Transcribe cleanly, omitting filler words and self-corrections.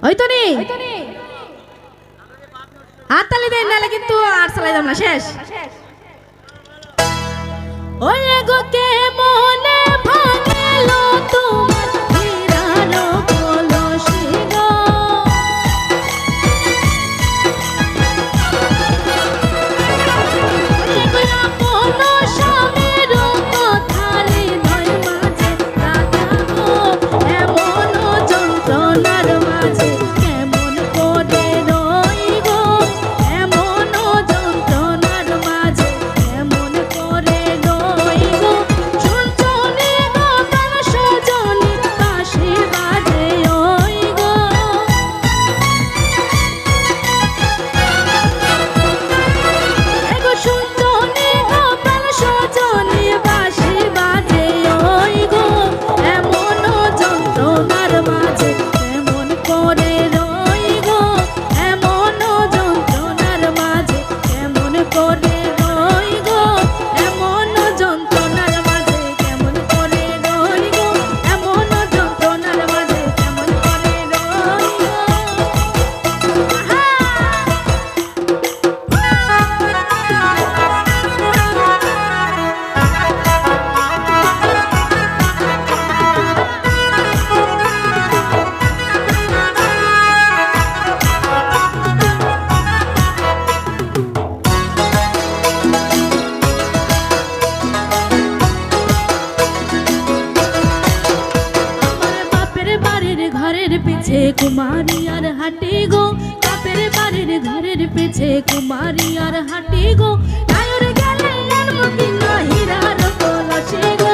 ওই তো নি হাততালি দেন নালে কিন্তু আর চালাই দাম না শেষ ওরে গো কে মনে ভাঙলো তোমার হীরার কলসি গো ওরে গো আপন স্বামীর কথা হৃদয় মাঝে রাখা গো এমন যন্ত্রণার মাঝে কেমন করে রই গো এমন যন্ত্রণার মাঝে কেমন করে রই গো শুনছনি গো প্রাণ সজনি বাঁশি বাজে ওই গো এগো শুনছনি গো প্রাণ সজনি বাঁশি বাজে ওই গো এমন যন্ত্রণার মাঝে কেমন করে রই গো এমন যন্ত্রণার মাঝে কেমন করে রই গো এমন যন্ত্রণার মাঝে কেমন করে রই গো এমন যন্ত্রণার মাঝে কেমন করে রই আমার বাপের বাড়ির ঘরের পিছে কুমারী আর হাটি গো বাপের বাড়ির ঘরের পিছে কুমারী আর হাটি গো নায়র গেলে আনমতি না হীরার কলসি গো